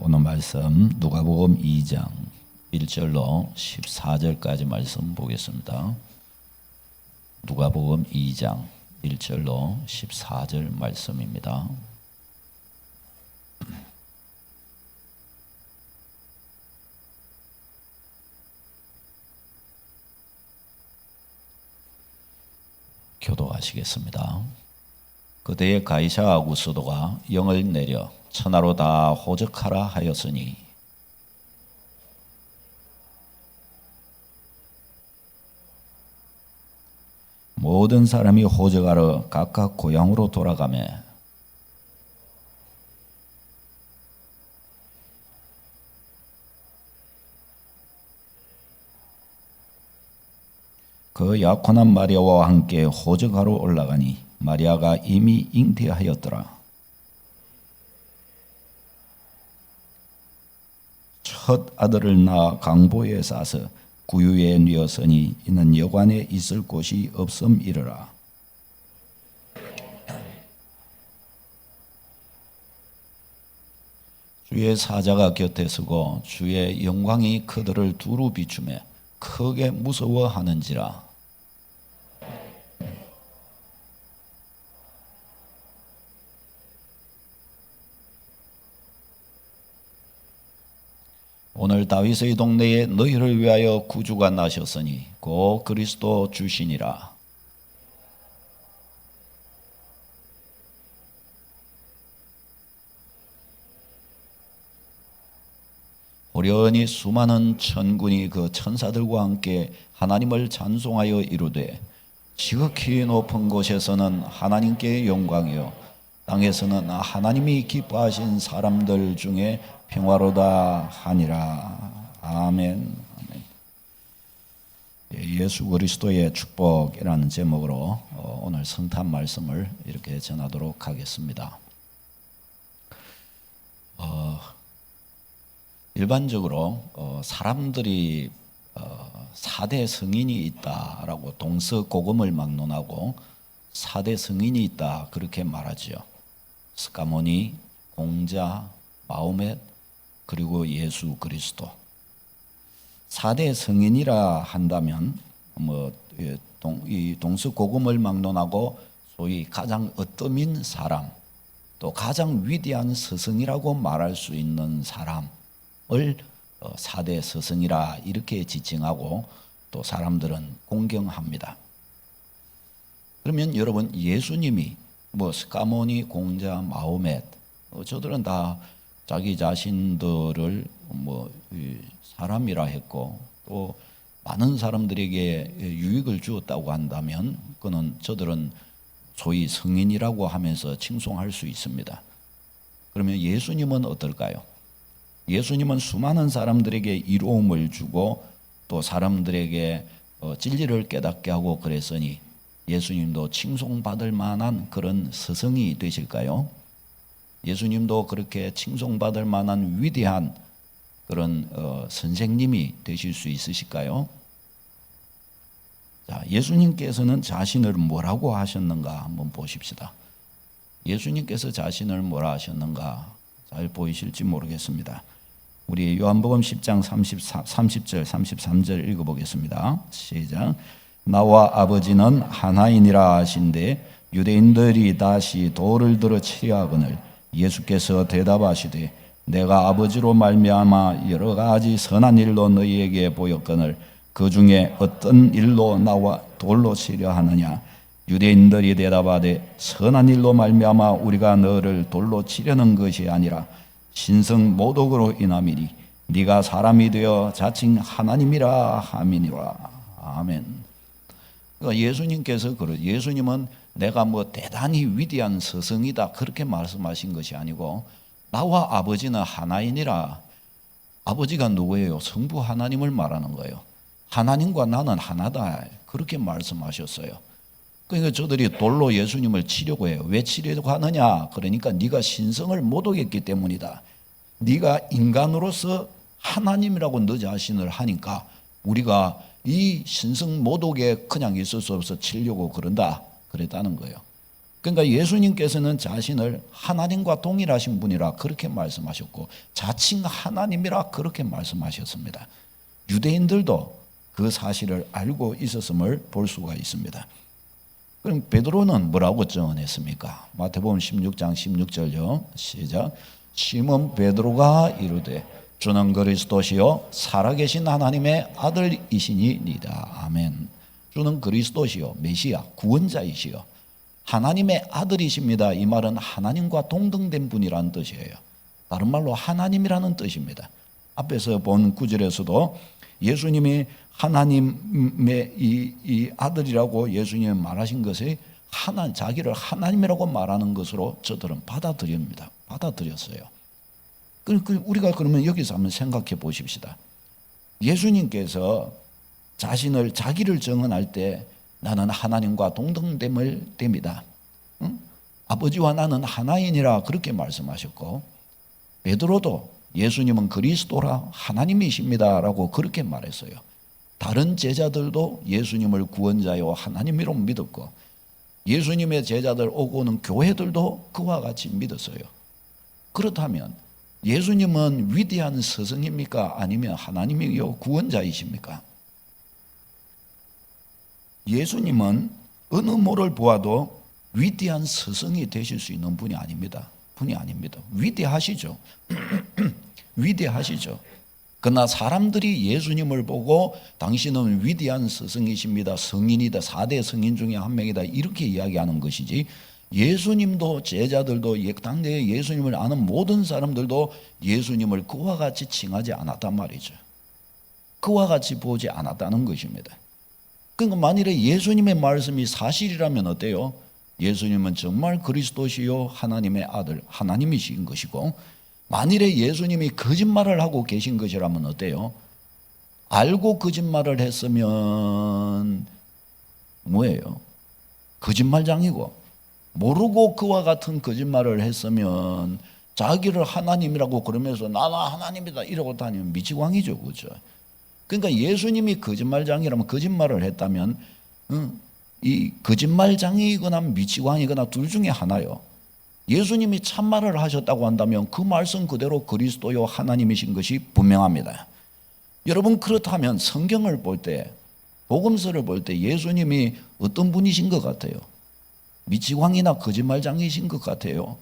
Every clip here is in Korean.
오늘 말씀 누가복음 2장 1절로 14절까지 말씀 보겠습니다. 누가복음 2장 1절로 14절 말씀입니다. 교도하시겠습니다. 그때에 가이사 아구스도가 영을 내려 천하로 다 호적하라 하였으니 모든 사람이 호적하러 각각 고향으로 돌아가매 그 약혼한 마리아와 함께 호적하러 올라가니 마리아가 이미 잉태하였더라. 첫 아들을 낳아 강보에 싸서 구유에 뉘었으니 이는 여관에 있을 곳이 없음이러라. 주의 사자가 곁에 서고 주의 영광이 그들을 두루 비추매 크게 무서워하는지라. 오늘 다윗의 동네에 너희를 위하여 구주가 나셨으니 곧 그리스도 주시니라. 호련히 수많은 천군이 그 천사들과 함께 하나님을 찬송하여 이르되 지극히 높은 곳에서는 하나님께 영광이요 땅에서는 하나님이 기뻐하신 사람들 중에 평화로다 하니라. 아멘. 아멘. 예수 그리스도의 축복이라는 제목으로 오늘 성탄 말씀을 이렇게 전하도록 하겠습니다. 일반적으로 사람들이 4대 성인이 있다라고 동서고금을 막론하고 4대 성인이 있다 그렇게 말하지요. 스가모니, 공자, 마호멧 그리고 예수 그리스도. 4대 성인이라 한다면 이 동서고금을 막론하고 소위 가장 어떠민 사람 또 가장 위대한 스승이라고 말할 수 있는 사람을 4대 스승이라 이렇게 지칭하고 또 사람들은 공경합니다. 그러면 여러분 예수님이 스가모니, 공자, 마호멧 저들은 다 자기 자신들을 사람이라 했고 또 많은 사람들에게 유익을 주었다고 한다면 저들은 소위 성인이라고 하면서 칭송할 수 있습니다. 그러면 예수님은 어떨까요? 예수님은 수많은 사람들에게 이로움을 주고 또 사람들에게 진리를 깨닫게 하고 그랬으니 예수님도 칭송받을 만한 그런 스승이 되실까요? 예수님도 그렇게 칭송받을 만한 위대한 그런 선생님이 되실 수 있으실까요? 자, 예수님께서는 자신을 뭐라고 하셨는가 한번 보십시다. 예수님께서 자신을 뭐라 하셨는가 잘 보이실지 모르겠습니다. 우리 요한복음 10장 30절 33절 읽어보겠습니다. 시작. 나와 아버지는 하나이니라 하신대 유대인들이 다시 돌을 들어 치려 하거늘 예수께서 대답하시되 내가 아버지로 말미암아 여러 가지 선한 일로 너희에게 보였거늘 그 중에 어떤 일로 나와 돌로 치려 하느냐. 유대인들이 대답하되 선한 일로 말미암아 우리가 너를 돌로 치려는 것이 아니라 신성 모독으로 인함이니 네가 사람이 되어 자칭 하나님이라 함이니라. 아멘. 그러니까 예수님께서 예수님은 내가 대단히 위대한 스승이다 그렇게 말씀하신 것이 아니고 나와 아버지는 하나이니라. 아버지가 누구예요? 성부 하나님을 말하는 거예요. 하나님과 나는 하나다 그렇게 말씀하셨어요. 그러니까 저들이 돌로 예수님을 치려고 해요. 왜 치려고 하느냐? 그러니까 네가 신성을 모독했기 때문이다. 네가 인간으로서 하나님이라고 너 자신을 하니까 우리가 이 신성 모독에 그냥 있을 수 없어 치려고 그런다 그랬다는 거예요. 그러니까 예수님께서는 자신을 하나님과 동일하신 분이라 그렇게 말씀하셨고 자칭 하나님이라 그렇게 말씀하셨습니다. 유대인들도 그 사실을 알고 있었음을 볼 수가 있습니다. 그럼 베드로는 뭐라고 증언했습니까? 마태복음 16장 16절요. 시작. 시몬 베드로가 이르되 주는 그리스도시요 살아계신 하나님의 아들이시니이다. 아멘. 주는 그리스도시요 메시아 구원자이시요 하나님의 아들이십니다. 이 말은 하나님과 동등된 분이라는 뜻이에요. 다른 말로 하나님이라는 뜻입니다. 앞에서 본 구절에서도 예수님이 하나님의 이 아들이라고 예수님이 말하신 것이 자기를 하나님이라고 말하는 것으로 저들은 받아들입니다. 받아들였어요. 우리가 그러면 여기서 한번 생각해 보십시다. 예수님께서 자기를 증언할 때 나는 하나님과 동등됨을 댑니다. 응? 아버지와 나는 하나이니라 그렇게 말씀하셨고 베드로도 예수님은 그리스도라 하나님이십니다라고 그렇게 말했어요. 다른 제자들도 예수님을 구원자요 하나님이로 믿었고 예수님의 제자들 오고는 교회들도 그와 같이 믿었어요. 그렇다면 예수님은 위대한 스승입니까? 아니면 하나님이요 구원자이십니까? 예수님은 어느 모를 보아도 위대한 스승이 되실 수 있는 분이 아닙니다. 위대하시죠. 위대하시죠. 그러나 사람들이 예수님을 보고 당신은 위대한 스승이십니다. 성인이다. 4대 성인 중에 한 명이다. 이렇게 이야기하는 것이지 예수님도 제자들도 당대에 예수님을 아는 모든 사람들도 예수님을 그와 같이 칭하지 않았단 말이죠. 그와 같이 보지 않았다는 것입니다. 그러니까 만일에 예수님의 말씀이 사실이라면 어때요? 예수님은 정말 그리스도시요 하나님의 아들 하나님이신 것이고 만일에 예수님이 거짓말을 하고 계신 것이라면 어때요? 알고 거짓말을 했으면 뭐예요? 거짓말장이고 모르고 그와 같은 거짓말을 했으면 자기를 하나님이라고 그러면서 나는 하나님이다 이러고 다니면 미치광이죠. 그렇죠? 그러니까 예수님이 거짓말장이라면 거짓말을 했다면 이 거짓말장이거나 미치광이거나 둘 중에 하나요. 예수님이 참말을 하셨다고 한다면 그 말씀 그대로 그리스도요 하나님이신 것이 분명합니다. 여러분 그렇다면 성경을 볼 때 복음서를 볼 때 예수님이 어떤 분이신 것 같아요? 미치광이나 거짓말장이신 것 같아요?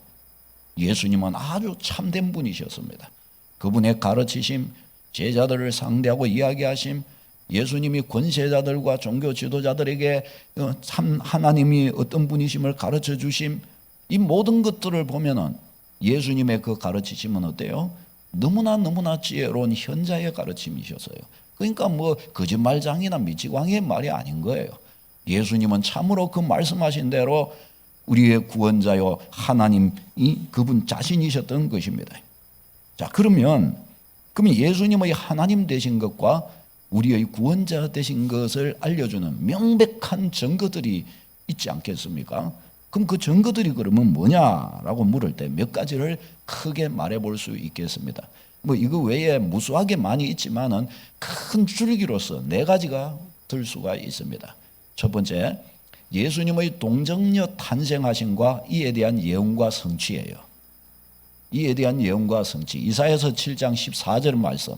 예수님은 아주 참된 분이셨습니다. 그분의 가르치심 제자들을 상대하고 이야기하심 예수님이 권세자들과 종교 지도자들에게 참 하나님이 어떤 분이심을 가르쳐 주심 이 모든 것들을 보면은 예수님의 그 가르치심은 어때요? 너무나 지혜로운 현자의 가르침이셨어요. 그러니까 뭐 거짓말장이나 미치광이의 말이 아닌 거예요. 예수님은 참으로 그 말씀하신 대로 우리의 구원자요 하나님이 그분 자신이셨던 것입니다. 자 그러면 예수님의 하나님 되신 것과 우리의 구원자 되신 것을 알려주는 명백한 증거들이 있지 않겠습니까? 그럼 그 증거들이 그러면 뭐냐라고 물을 때 몇 가지를 크게 말해볼 수 있겠습니다. 뭐 이거 외에 무수하게 많이 있지만은 큰 줄기로서 4가지가 들 수가 있습니다. 첫 번째, 예수님의 동정녀 탄생하심과 이에 대한 예언과 성취예요. 이에 대한 예언과 성취. 이사야서 7장 14절 말씀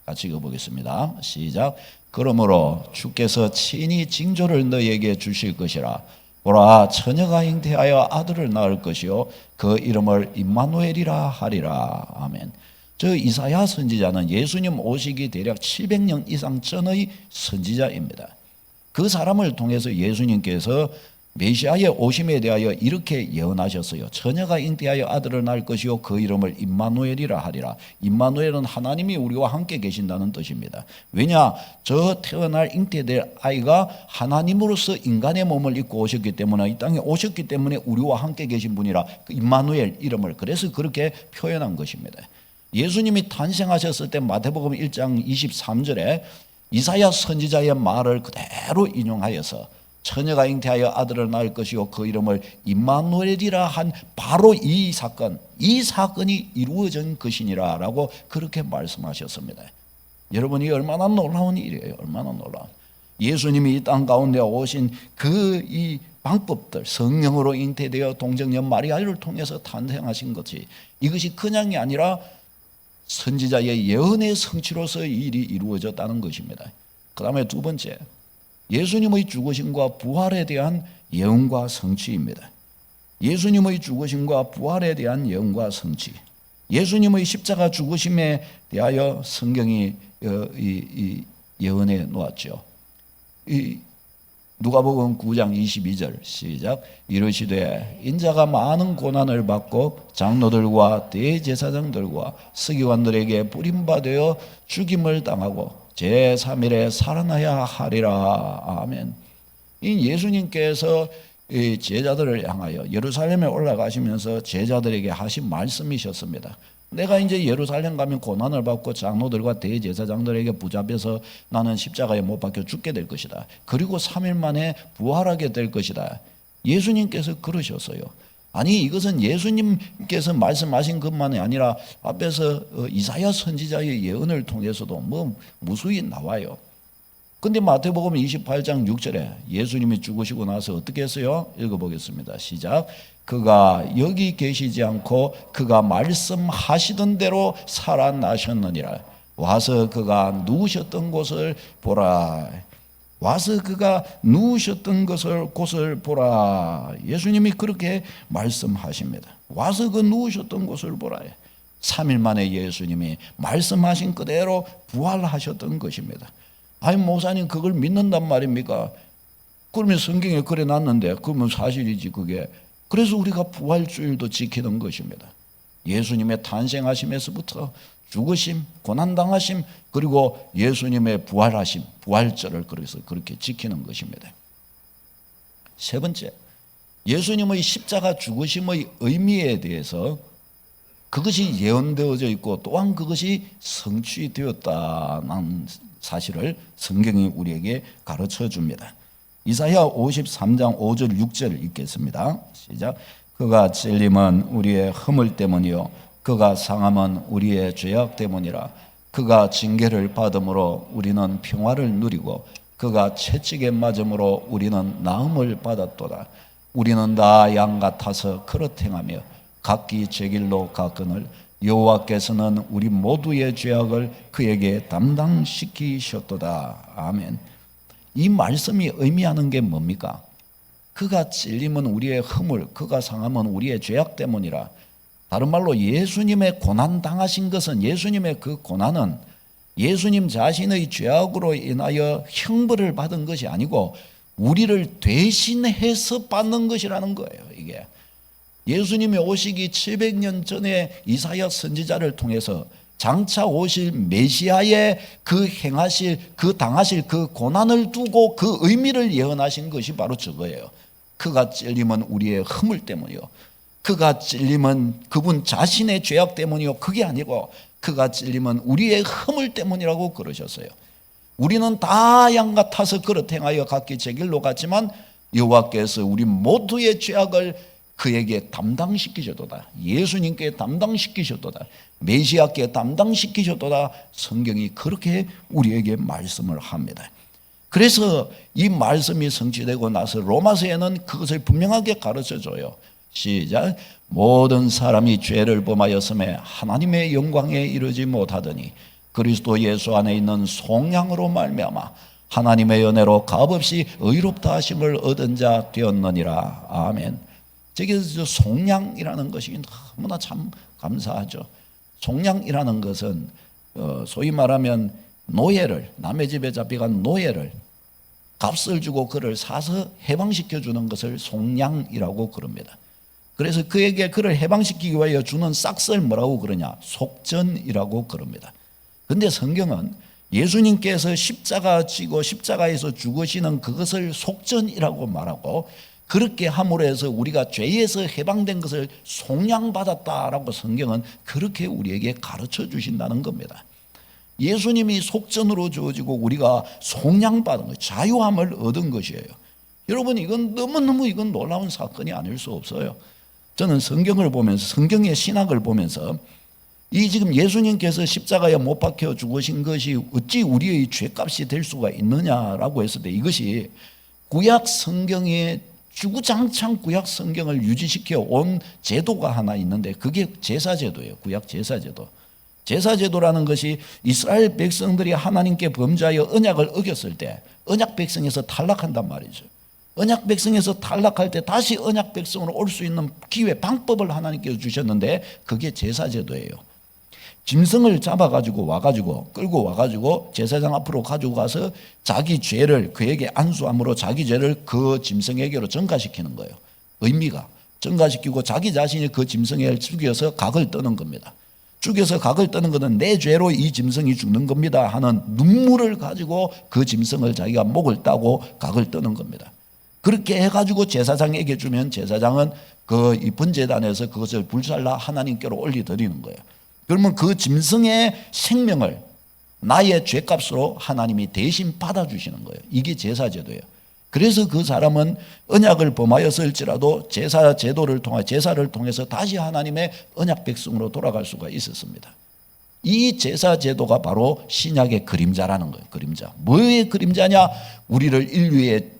같이 읽어보겠습니다. 시작. 그러므로 주께서 친히 징조를 너에게 주실 것이라. 보라 처녀가 잉태하여 아들을 낳을 것이요 그 이름을 임마누엘이라 하리라. 아멘. 저 이사야 선지자는 예수님 오시기 대략 700년 이상 전의 선지자입니다. 그 사람을 통해서 예수님께서 메시아의 오심에 대하여 이렇게 예언하셨어요. 처녀가 잉태하여 아들을 낳을 것이요 그 이름을 임마누엘이라 하리라. 임마누엘은 하나님이 우리와 함께 계신다는 뜻입니다. 왜냐? 저 태어날 잉태될 아이가 하나님으로서 인간의 몸을 입고 오셨기 때문에 이 땅에 오셨기 때문에 우리와 함께 계신 분이라 그 임마누엘 이름을 그래서 그렇게 표현한 것입니다. 예수님이 탄생하셨을 때 마태복음 1장 23절에 이사야 선지자의 말을 그대로 인용하여서 처녀가 잉태하여 아들을 낳을 것이요 그 이름을 임마누엘이라 한 바로 이 사건이 이루어진 것이니라 라고 그렇게 말씀하셨습니다. 여러분이 얼마나 놀라운 일이에요. 얼마나 놀라운. 예수님이 이 땅 가운데 오신 그 이 방법들, 성령으로 잉태되어 동정녀 마리아를 통해서 탄생하신 것이, 이것이 그냥이 아니라 선지자의 예언의 성취로서 이 일이 이루어졌다는 것입니다. 그 다음에 두 번째, 예수님의 죽으심과 부활에 대한 예언과 성취입니다. 예수님의 죽으심과 부활에 대한 예언과 성취. 예수님의 십자가 죽으심에 대하여 성경이 예언해 놓았죠. 누가복음 9장 22절 시작. 이르시되 인자가 많은 고난을 받고 장로들과 대제사장들과 서기관들에게 부림받아 죽임을 당하고 제3일에 살아나야 하리라. 아멘. 이 예수님께서 이 제자들을 향하여 예루살렘에 올라가시면서 제자들에게 하신 말씀이셨습니다. 내가 이제 예루살렘 가면 고난을 받고 장로들과 대제사장들에게 붙잡혀서 나는 십자가에 못 박혀 죽게 될 것이다. 그리고 3일 만에 부활하게 될 것이다. 예수님께서 그러셨어요. 아니, 이것은 예수님께서 말씀하신 것만이 아니라 앞에서 이사야 선지자의 예언을 통해서도 무수히 나와요. 근데 마태복음 28장 6절에 예수님이 죽으시고 나서 어떻게 했어요? 읽어보겠습니다. 시작. 그가 여기 계시지 않고 그가 말씀하시던 대로 살아나셨느니라. 와서 그가 누우셨던 곳을 보라. 와서 그가 누우셨던 곳을 보라. 예수님이 그렇게 말씀하십니다. 와서 그 누우셨던 곳을 보라. 3일 만에 예수님이 말씀하신 그대로 부활하셨던 것입니다. 아니, 목사님 그걸 믿는단 말입니까? 그러면 성경에 그래 놨는데 그러면 사실이지 그게. 그래서 우리가 부활주일도 지키는 것입니다. 예수님의 탄생하심에서부터 죽으심, 고난당하심, 그리고 예수님의 부활하심, 부활절을 그래서 그렇게 지키는 것입니다. 세 번째, 예수님의 십자가 죽으심의 의미에 대해서 그것이 예언되어져 있고 또한 그것이 성취되었다는 사실을 성경이 우리에게 가르쳐 줍니다. 이사야 53장 5절 6절 읽겠습니다. 시작. 그가 찔림은 우리의 허물 때문이요 그가 상함은 우리의 죄악 때문이라. 그가 징계를 받음으로 우리는 평화를 누리고 그가 채찍에 맞음으로 우리는 나음을 받았도다. 우리는 다 양 같아서 그릇 행하며 각기 제 길로 가거늘 여호와께서는 우리 모두의 죄악을 그에게 담당시키셨도다. 아멘. 이 말씀이 의미하는 게 뭡니까? 그가 찔림은 우리의 허물, 그가 상함은 우리의 죄악 때문이라. 다른 말로 예수님의 고난 당하신 것은, 예수님의 그 고난은 예수님 자신의 죄악으로 인하여 형벌을 받은 것이 아니고 우리를 대신해서 받는 것이라는 거예요. 이게 예수님이 오시기 700년 전에 이사야 선지자를 통해서 장차 오실 메시아의 그 행하실, 그 당하실 그 고난을 두고 그 의미를 예언하신 것이 바로 저거예요. 그가 찔림은 우리의 허물 때문이요 그가 찔림은 그분 자신의 죄악 때문이요 그게 아니고 그가 찔림은 우리의 허물 때문이라고 그러셨어요. 우리는 다 양 같아서 그릇 행하여 각기 제 길로 갔지만 여호와께서 우리 모두의 죄악을 그에게 담당시키셨도다. 예수님께 담당시키셨도다. 메시아께 담당시키셨도다. 성경이 그렇게 우리에게 말씀을 합니다. 그래서 이 말씀이 성취되고 나서 로마서에는 그것을 분명하게 가르쳐줘요. 시작. 모든 사람이 죄를 범하였음에 하나님의 영광에 이르지 못하더니 그리스도 예수 안에 있는 속량으로 말미암아 하나님의 은혜로 값없이 의롭다 하심을 얻은 자 되었느니라. 아멘. 저기서 속량이라는 것이 너무나 참 감사하죠. 속량이라는 것은 소위 말하면 노예를, 남의 집에 잡혀간 노예를 값을 주고 그를 사서 해방시켜 주는 것을 속량이라고 그럽니다. 그래서 그에게 그를 해방시키기 위하여 주는 싹스를 뭐라고 그러냐? 속전이라고 그럽니다. 그런데 성경은 예수님께서 십자가 지고 십자가에서 죽으시는 그것을 속전이라고 말하고 그렇게 함으로 해서 우리가 죄에서 해방된 것을 속량받았다라고 성경은 그렇게 우리에게 가르쳐 주신다는 겁니다. 예수님이 속전으로 주어지고 우리가 속량받은 것, 자유함을 얻은 것이에요. 여러분, 이건 너무너무 이건 놀라운 사건이 아닐 수 없어요. 저는 성경을 보면서, 성경의 신학을 보면서 이 지금 예수님께서 십자가에 못 박혀 죽으신 것이 어찌 우리의 죄값이 될 수가 있느냐라고 했을 때 이것이 구약 성경의 주구장창 구약 성경을 유지시켜 온 제도가 하나 있는데 그게 제사제도예요. 구약 제사제도. 제사제도라는 것이 이스라엘 백성들이 하나님께 범죄하여 언약을 어겼을 때 언약 백성에서 탈락한단 말이죠. 언약 백성에서 탈락할 때 다시 언약 백성으로 올 수 있는 기회, 방법을 하나님께서 주셨는데 그게 제사제도예요. 짐승을 잡아가지고 와가지고 끌고 와가지고 제사장 앞으로 가지고 가서 자기 죄를 그에게 안수함으로 자기 죄를 그 짐승에게로 전가시키는 거예요. 의미가 전가시키고 자기 자신이 그 짐승을 죽여서 각을 떠는 겁니다. 죽여서 각을 떠는 것은 내 죄로 이 짐승이 죽는 겁니다 하는 눈물을 가지고 그 짐승을 자기가 목을 따고 각을 떠는 겁니다. 그렇게 해가지고 제사장에게 주면 제사장은 그 이 번제단에서 그것을 불살라 하나님께로 올려드리는 거예요. 그러면 그 짐승의 생명을 나의 죄값으로 하나님이 대신 받아주시는 거예요. 이게 제사제도예요. 그래서 그 사람은 언약을 범하였을지라도 제사제도를 통해 제사를 통해서 다시 하나님의 언약 백성으로 돌아갈 수가 있었습니다. 이 제사제도가 바로 신약의 그림자라는 거예요. 그림자. 뭐의 그림자냐?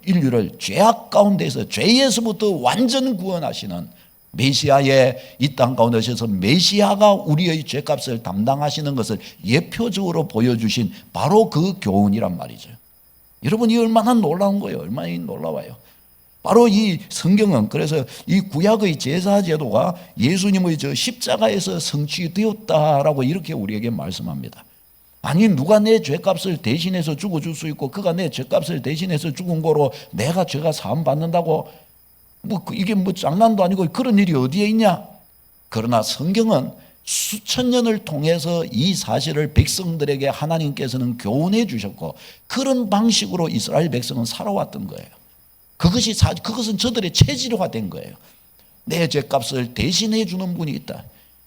인류를 죄악 가운데서 죄에서부터 완전 구원하시는 메시아의 이 땅 가운데 오셔서 메시아가 우리의 죄값을 담당하시는 것을 예표적으로 보여주신 바로 그 교훈이란 말이죠. 여러분, 이 얼마나 놀라운 거예요. 얼마나 놀라워요. 바로 이 성경은 그래서 이 구약의 제사제도가 예수님의 저 십자가에서 성취되었다라고 이렇게 우리에게 말씀합니다. 아니, 누가 내 죄값을 대신해서 죽어줄 수 있고 그가 내 죄값을 대신해서 죽은 거로 내가 죄가 사함 받는다고 이게 장난도 아니고 그런 일이 어디에 있냐? 그러나 성경은 수천 년을 통해서 이 사실을 백성들에게 하나님께서는 교훈해 주셨고 그런 방식으로 이스라엘 백성은 살아왔던 거예요. 그것은 저들의 체질화된 거예요. 내 죄값을 대신해 주는 분이 있다.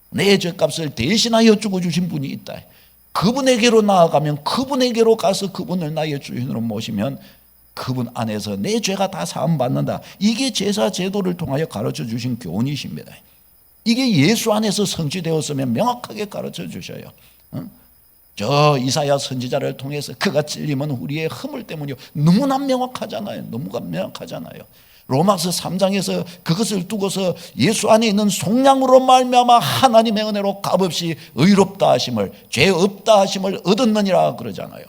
내 죄값을 대신하여 죽어주신 분이 있다. 그분에게로 나아가면 그분에게로 가서 그분을 나의 주인으로 모시면 그분 안에서 내 죄가 다 사함받는다. 이게 제사 제도를 통하여 가르쳐 주신 교훈이십니다. 이게 예수 안에서 성취되었으면 명확하게 가르쳐 주셔요. 저 이사야 선지자를 통해서 그가 찔림은 우리의 허물 때문이요. 너무나 명확하잖아요. 너무나 명확하잖아요. 로마서 3장에서 그것을 두고서 예수 안에 있는 속량으로 말미암아 하나님의 은혜로 값없이 의롭다 하심을, 죄 없다 하심을 얻었느니라 그러잖아요.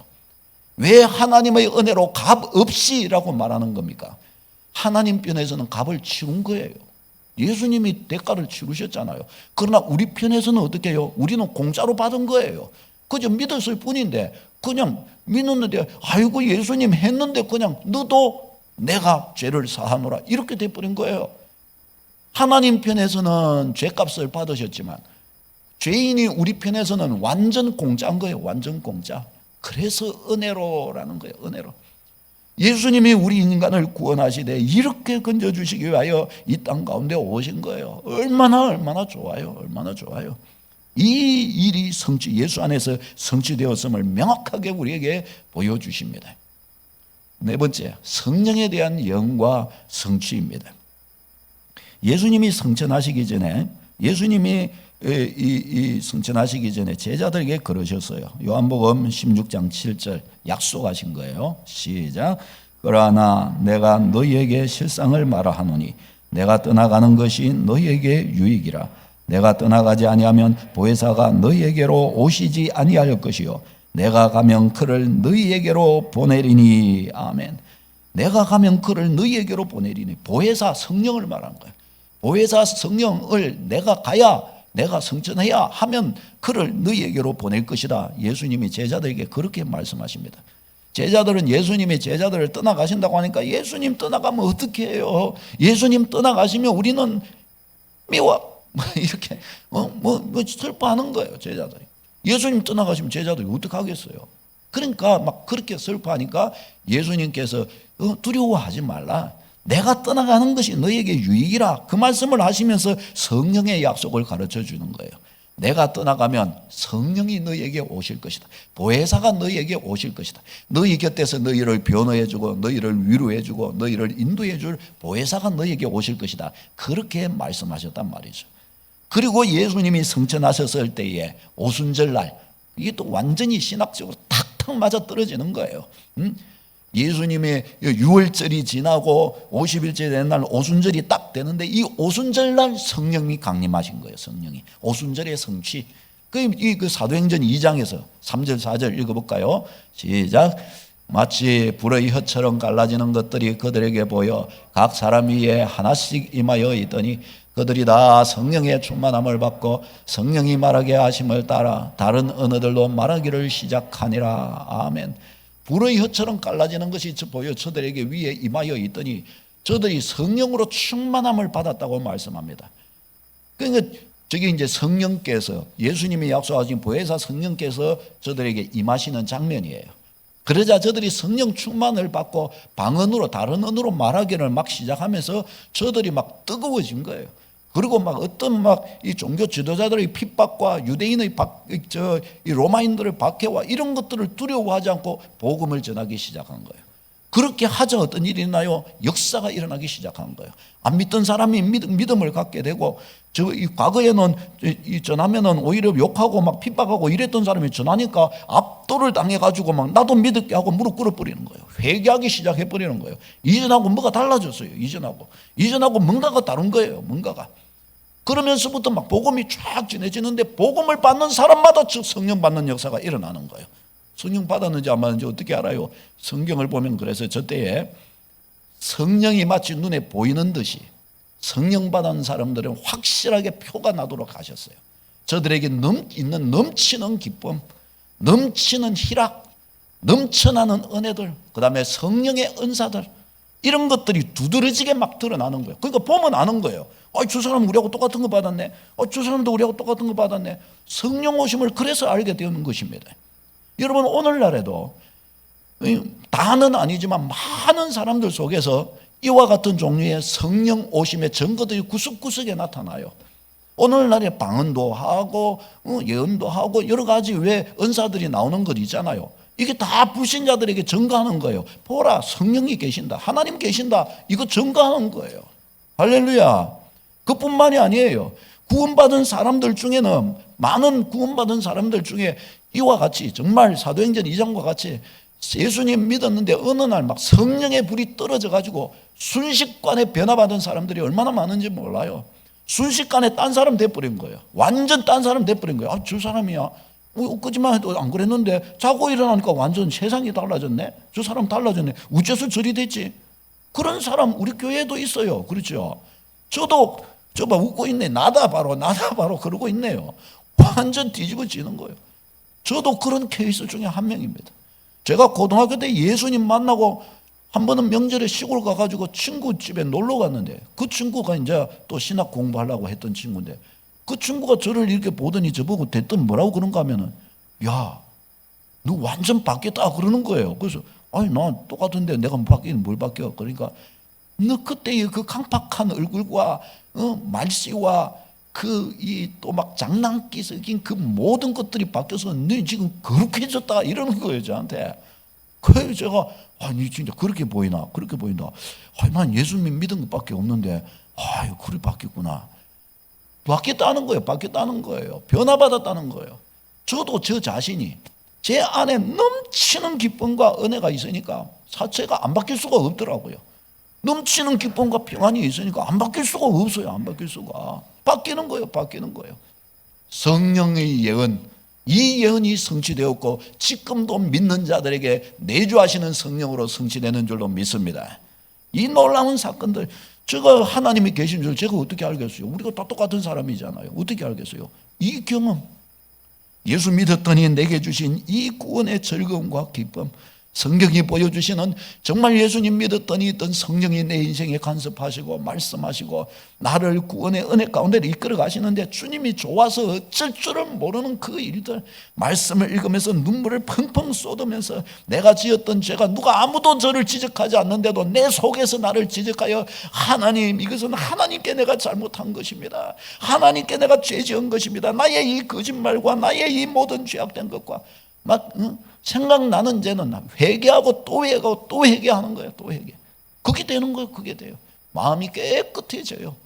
왜 하나님의 은혜로 값없이라고 말하는 겁니까? 하나님 편에서는 값을 치른 거예요. 예수님이 대가를 치르셨잖아요. 그러나 우리 편에서는 어떻게 해요? 우리는 공짜로 받은 거예요. 그저 믿었을 뿐인데 그냥 믿었는데 아이고 예수님 했는데 그냥 너도 내가 죄를 사하노라 이렇게 돼버린 거예요. 하나님 편에서는 죄값을 받으셨지만 죄인이 우리 편에서는 완전 공짜인 거예요. 완전 공짜. 그래서 은혜로라는 거예요. 은혜로. 예수님이 우리 인간을 구원하시되 이렇게 건져주시기 위하여 이 땅 가운데 오신 거예요. 얼마나 좋아요. 얼마나 좋아요. 이 일이 예수 안에서 성취되었음을 명확하게 우리에게 보여주십니다. 네 번째, 성령에 대한 영과 성취입니다. 예수님이 성천하시기 전에 성천하시기 전에 제자들에게 그러셨어요. 요한복음 16장 7절 약속하신 거예요. 시작. 그러나 내가 너희에게 실상을 말하노니 내가 떠나가는 것이 너희에게 유익이라. 내가 떠나가지 아니하면 보혜사가 너희에게로 오시지 아니할 것이요 내가 가면 그를 너희에게로 보내리니. 아멘. 내가 가면 그를 너희에게로 보내리니. 보혜사 성령을 말한 거예요. 보혜사 성령을 내가 가야, 내가 성천해야 하면 그를 너희에게로 보낼 것이다. 예수님이 제자들에게 그렇게 말씀하십니다. 제자들은 예수님이 제자들을 떠나가신다고 하니까 예수님 떠나가면 어떻게 해요? 예수님 떠나가시면 우리는 미워 이렇게 슬퍼하는 거예요. 제자들이. 예수님 떠나가시면 제자들이 어떻게 하겠어요? 그러니까 막 그렇게 슬퍼하니까 예수님께서 두려워하지 말라. 내가 떠나가는 것이 너에게 유익이라. 그 말씀을 하시면서 성령의 약속을 가르쳐 주는 거예요. 내가 떠나가면 성령이 너희에게 오실 것이다. 보혜사가 너희에게 오실 것이다. 너희 곁에서 너희를 변호해 주고 너희를 위로해 주고 너희를 인도해 줄 보혜사가 너희에게 오실 것이다. 그렇게 말씀하셨단 말이죠. 그리고 예수님이 성천하셨을 때에 오순절날 이게 또 완전히 신학적으로 탁탁 맞아 떨어지는 거예요. 예수님의 6월절이 지나고 50일째 된 날 오순절이 딱 되는데 이 오순절 날 성령이 강림하신 거예요. 성령이 오순절의 성취. 그 사도행전 2장에서 3절 4절 읽어볼까요? 시작. 마치 불의 혀처럼 갈라지는 것들이 그들에게 보여 각 사람 위에 하나씩 임하여 있더니 그들이 다 성령의 충만함을 받고 성령이 말하게 하심을 따라 다른 언어들로 말하기를 시작하니라. 아멘. 불의 혀처럼 갈라지는 것이 보여 저들에게 위에 임하여 있더니 저들이 성령으로 충만함을 받았다고 말씀합니다. 그러니까 저게 이제 성령께서 예수님이 약속하신 보혜사 성령께서 저들에게 임하시는 장면이에요. 그러자 저들이 성령 충만을 받고 방언으로 다른 언어로 말하기를 막 시작하면서 저들이 막 뜨거워진 거예요. 그리고 막 어떤 막 이 종교 지도자들의 핍박과 유대인의 이 로마인들의 박해와 이런 것들을 두려워하지 않고 복음을 전하기 시작한 거예요. 그렇게 하자 어떤 일이 있나요? 역사가 일어나기 시작한 거예요. 안 믿던 사람이 믿음을 갖게 되고, 이 과거에는 전하면은 오히려 욕하고 막 핍박하고 이랬던 사람이 전하니까 압도를 당해가지고 막 나도 믿을게 하고 무릎 꿇어버리는 거예요. 회개하기 시작해버리는 거예요. 이전하고 뭐가 달라졌어요. 이전하고 뭔가가 다른 거예요. 뭔가가. 그러면서부터 막 복음이 쫙 전해지는데 복음을 받는 사람마다 즉 성령 받는 역사가 일어나는 거예요. 성령 받았는지 안 받았는지 어떻게 알아요? 성경을 보면 그래서 저때에 성령이 마치 눈에 보이는 듯이 성령 받은 사람들은 확실하게 표가 나도록 하셨어요. 저들에게 넘치는 기쁨, 넘치는 희락, 넘쳐나는 은혜들, 그 다음에 성령의 은사들, 이런 것들이 두드러지게 막 드러나는 거예요. 그러니까 보면 아는 거예요. 저 사람은 우리하고 똑같은 거 받았네. 저 사람도 우리하고 똑같은 거 받았네. 성령 오심을 그래서 알게 되는 것입니다. 여러분, 오늘날에도 다는 아니지만 많은 사람들 속에서 이와 같은 종류의 성령 오심의 증거들이 구석구석에 나타나요. 오늘날에 방언도 하고 예언도 하고 여러 가지 왜 은사들이 나오는 것 있잖아요. 이게 다 불신자들에게 증거하는 거예요. 보라, 성령이 계신다, 하나님 계신다, 이거 증거하는 거예요. 할렐루야. 그뿐만이 아니에요. 구원받은 사람들 중에는, 많은 구원받은 사람들 중에 이와 같이 정말 사도행전 2장과 같이 예수님 믿었는데 어느 날 막 성령의 불이 떨어져 가지고 순식간에 변화받은 사람들이 얼마나 많은지 몰라요. 순식간에 딴 사람 돼버린 거예요. 완전 딴 사람 돼버린 거예요. 저 사람이야, 엊그제만 해도 안 그랬는데 자고 일어나니까 완전 세상이 달라졌네. 저 사람 달라졌네. 어째서 저리 됐지? 그런 사람 우리 교회에도 있어요. 그렇죠? 저도 저봐 웃고 있네. 나다 바로 그러고 있네요. 완전 뒤집어지는 거예요. 저도 그런 케이스 중에 한 명입니다. 제가 고등학교 때 예수님 만나고 한 번은 명절에 시골 가가지고 친구 집에 놀러 갔는데, 그 친구가 이제 또 신학 공부하려고 했던 친구인데, 그 친구가 저를 이렇게 보더니 저보고 대뜸 뭐라고 그런가 하면은, 야, 너 완전 바뀌었다 그러는 거예요. 그래서 아니, 나 똑같은데 내가 바뀌긴 뭘 바뀌어? 그러니까 너 그때의 그 강팍한 얼굴과 말씨와 또 막 장난기 섞인 그 모든 것들이 바뀌어서 너 지금 거룩해졌다 이러는 거예요, 저한테. 그래서 제가 아니 진짜 그렇게 보이나? 아니, 난 예수님 믿은 것밖에 없는데 아유, 그래 바뀌었구나. 바뀌었다는 거예요. 변화받았다는 거예요. 저도 저 자신이 제 안에 넘치는 기쁨과 은혜가 있으니까 사체가 안 바뀔 수가 없더라고요. 넘치는 기쁨과 평안이 있으니까 안 바뀔 수가 없어요. 안 바뀔 수가. 바뀌는 거예요. 성령의 예언, 이 예언이 성취되었고 지금도 믿는 자들에게 내주하시는 성령으로 성취되는 줄로 믿습니다. 이 놀라운 사건들, 제가 하나님이 계신 줄 제가 어떻게 알겠어요? 우리가 다 똑같은 사람이잖아요. 어떻게 알겠어요? 이 경험, 예수 믿었더니 내게 주신 이 구원의 즐거움과 기쁨, 성경이 보여주시는 정말 예수님 믿었더니 있던 성령이 내 인생에 간섭하시고 말씀하시고 나를 구원의 은혜 가운데 이끌어 가시는데 주님이 좋아서 어쩔 줄을 모르는 그 일들, 말씀을 읽으면서 눈물을 펑펑 쏟으면서 내가 지었던 죄가 누가 아무도 저를 지적하지 않는데도 내 속에서 나를 지적하여 하나님, 이것은 하나님께 내가 잘못한 것입니다. 하나님께 내가 죄 지은 것입니다. 나의 이 거짓말과 나의 이 모든 죄악된 것과 막 생각나는 죄는 회개하고 또 회개하고 또 회개하는 거예요. 또 회개. 그게 되는 거예요. 그게 돼요. 마음이 깨끗해져요.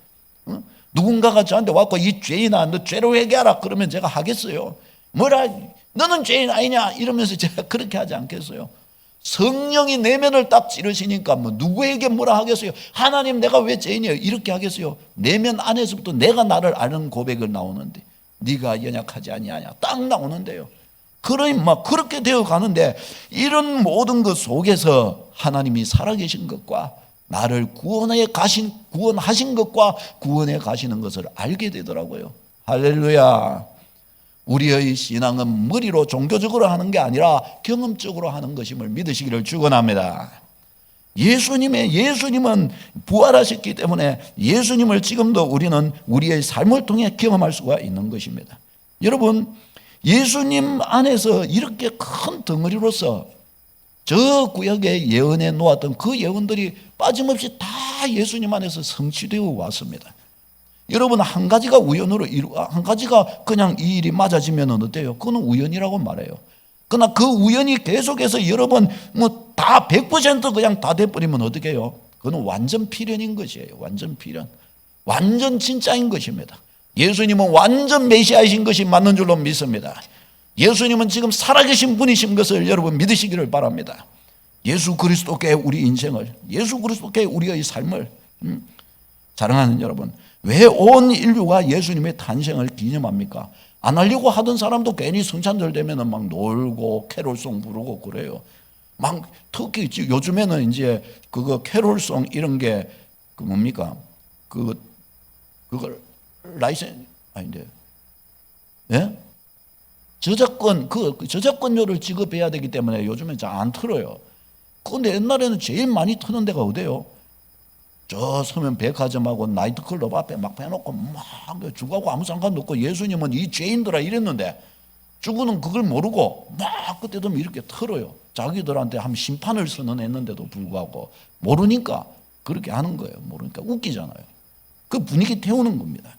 누군가가 저한테 와서 이 죄인아, 너 죄로 회개하라 그러면 제가 하겠어요? 뭐라, 너는 죄인 아니냐 이러면서 제가 그렇게 하지 않겠어요? 성령이 내면을 딱 찌르시니까 뭐 누구에게 뭐라 하겠어요? 하나님 내가 왜 죄인이에요? 이렇게 하겠어요? 내면 안에서부터 내가 나를 아는 고백을 나오는데 네가 연약하지 아니하냐 딱 나오는데요. 그러니 막 그렇게 되어 가는데 이런 모든 것 속에서 하나님이 살아계신 것과 나를 구원하신 것과 구원해 가시는 것을 알게 되더라고요. 할렐루야. 우리의 신앙은 머리로 종교적으로 하는 게 아니라 경험적으로 하는 것임을 믿으시기를 축원합니다. 예수님은 부활하셨기 때문에 예수님을 지금도 우리는 우리의 삶을 통해 경험할 수가 있는 것입니다. 여러분, 예수님 안에서 이렇게 큰 덩어리로서 저 구약의 예언에 놓았던 그 예언들이 빠짐없이 다 예수님 안에서 성취되어 왔습니다. 여러분, 한 가지가 한 가지가 그냥 이 일이 맞아지면 어때요? 그건 우연이라고 말해요. 그러나 그 우연이 계속해서 여러 번 뭐 다 100% 그냥 다 돼버리면 어떻게 해요? 그건 완전 필연인 것이에요. 완전 필연. 완전 진짜인 것입니다. 예수님은 완전 메시아이신 것이 맞는 줄로 믿습니다. 예수님은 지금 살아계신 분이신 것을 여러분 믿으시기를 바랍니다. 예수 그리스도께 우리 인생을, 예수 그리스도께 우리의 삶을 사랑하는 여러분, 왜 온 인류가 예수님의 탄생을 기념합니까? 안 하려고 하던 사람도 괜히 성찬절 되면 막 놀고 캐롤송 부르고 그래요. 막 특히 요즘에는 이제 그거 캐롤송 이런 게 그 뭡니까? 그걸 라이센스 아닌데, 예? 저작권료를 지급해야 되기 때문에 요즘엔 잘 안 틀어요. 그런데 옛날에는 제일 많이 트는 데가 어디예요? 저 서면 백화점하고 나이트클럽 앞에 막 빼놓고 막 죽하고 아무 상관도 없고 예수님은 이 죄인들아 이랬는데 죽은 그걸 모르고 막 그때 되면 이렇게 틀어요. 자기들한테 한 심판을 선언했는데도 불구하고 모르니까 그렇게 하는 거예요. 모르니까 웃기잖아요. 그 분위기 태우는 겁니다.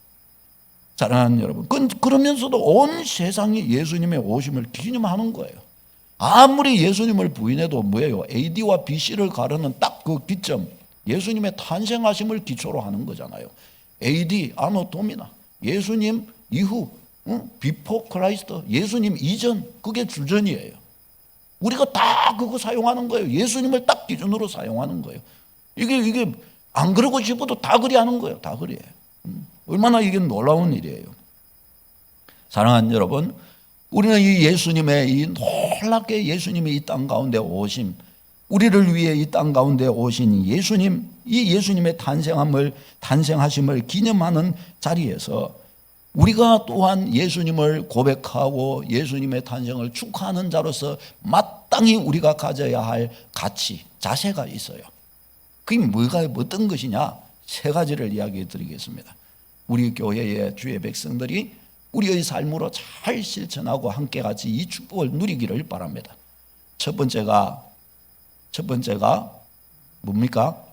사랑하는 여러분, 그러면서도 온 세상이 예수님의 오심을 기념하는 거예요. 아무리 예수님을 부인해도 뭐예요? AD와 BC를 가르는 딱 그 기점, 예수님의 탄생하심을 기초로 하는 거잖아요. AD, 아노 도미나, 예수님 이후, 비포 크라이스트, 예수님 이전, 그게 주전이에요. 우리가 다 그거 사용하는 거예요. 예수님을 딱 기준으로 사용하는 거예요. 이게 안 그러고 싶어도 다 그리 하는 거예요. 다 그리예요. 얼마나 이게 놀라운 일이에요. 사랑하는 여러분, 우리는 이 예수님의 이 놀랍게 예수님이 이 땅 가운데 오심, 우리를 위해 이 땅 가운데 오신 예수님, 이 예수님의 탄생하심을 기념하는 자리에서 우리가 또한 예수님을 고백하고 예수님의 탄생을 축하하는 자로서 마땅히 우리가 가져야 할 가치, 자세가 있어요. 그게 어떤 것이냐? 세 가지를 이야기해 드리겠습니다. 우리 교회의 주의 백성들이 우리의 삶으로 잘 실천하고 함께 같이 이 축복을 누리기를 바랍니다. 첫 번째가 뭡니까?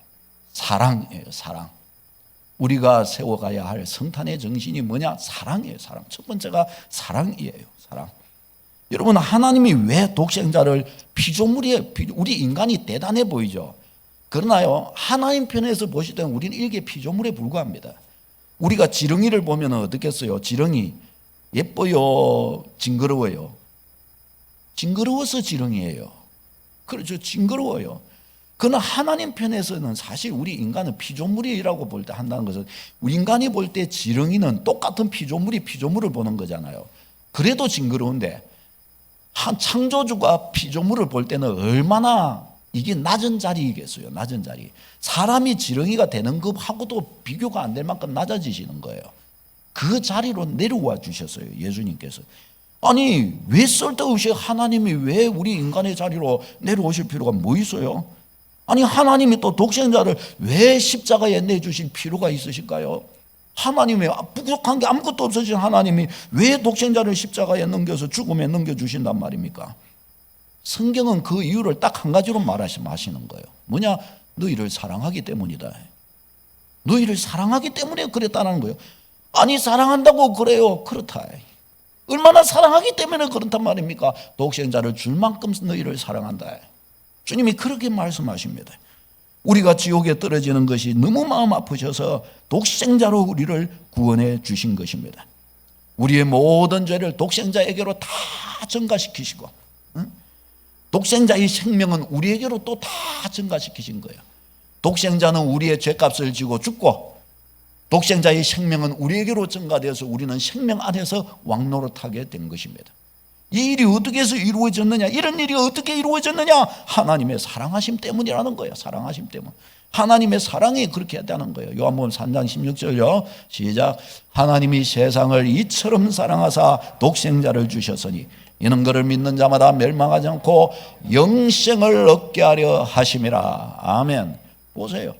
사랑이에요. 사랑. 우리가 세워가야 할 성탄의 정신이 뭐냐? 사랑이에요. 사랑. 첫 번째가 사랑이에요. 사랑. 여러분, 하나님이 왜 독생자를 우리 인간이 대단해 보이죠? 그러나요, 하나님 편에서 보실 때는 우리는 일개 피조물에 불과합니다. 우리가 지렁이를 보면 어떻겠어요? 지렁이 예뻐요? 징그러워요? 징그러워서 지렁이에요. 그렇죠. 징그러워요. 그러나 하나님 편에서는 사실 우리 인간은 피조물이라고 볼 때 한다는 것은 우리 인간이 볼 때 지렁이는 똑같은 피조물을 보는 거잖아요. 그래도 징그러운데 한 창조주가 피조물을 볼 때는 얼마나 이게 낮은 자리이겠어요. 낮은 자리. 사람이 지렁이가 되는 것하고도 비교가 안 될 만큼 낮아지시는 거예요. 그 자리로 내려와 주셨어요. 예수님께서. 아니, 왜 쓸데없이 하나님이 왜 우리 인간의 자리로 내려오실 필요가 뭐 있어요? 아니, 하나님이 또 독생자를 왜 십자가에 내주실 필요가 있으실까요? 하나님이 부족한 게 아무것도 없으신 하나님이 왜 독생자를 십자가에 넘겨서 죽음에 넘겨주신단 말입니까? 성경은 그 이유를 딱 한 가지로 말하시는 거예요. 뭐냐? 너희를 사랑하기 때문이다. 너희를 사랑하기 때문에 그랬다는 거예요. 아니, 사랑한다고 그래요? 그렇다. 얼마나 사랑하기 때문에 그렇단 말입니까? 독생자를 줄 만큼 너희를 사랑한다. 주님이 그렇게 말씀하십니다. 우리가 지옥에 떨어지는 것이 너무 마음 아프셔서 독생자로 우리를 구원해 주신 것입니다. 우리의 모든 죄를 독생자에게로 다 전가시키시고 독생자의 생명은 우리에게로 또 다 증가시키신 거예요. 독생자는 우리의 죄값을 지고 죽고 독생자의 생명은 우리에게로 증가되어서 우리는 생명 안에서 왕노릇하게 된 것입니다. 이 일이 어떻게 해서 이루어졌느냐? 이런 일이 어떻게 이루어졌느냐? 하나님의 사랑하심 때문이라는 거예요. 사랑하심 때문. 하나님의 사랑이 그렇게 했다는 거예요. 요한복음 3장 16절요. 시작. 하나님이 세상을 이처럼 사랑하사 독생자를 주셨으니 이는 그를 믿는 자마다 멸망하지 않고 영생을 얻게 하려 하심이라. 아멘. 보세요.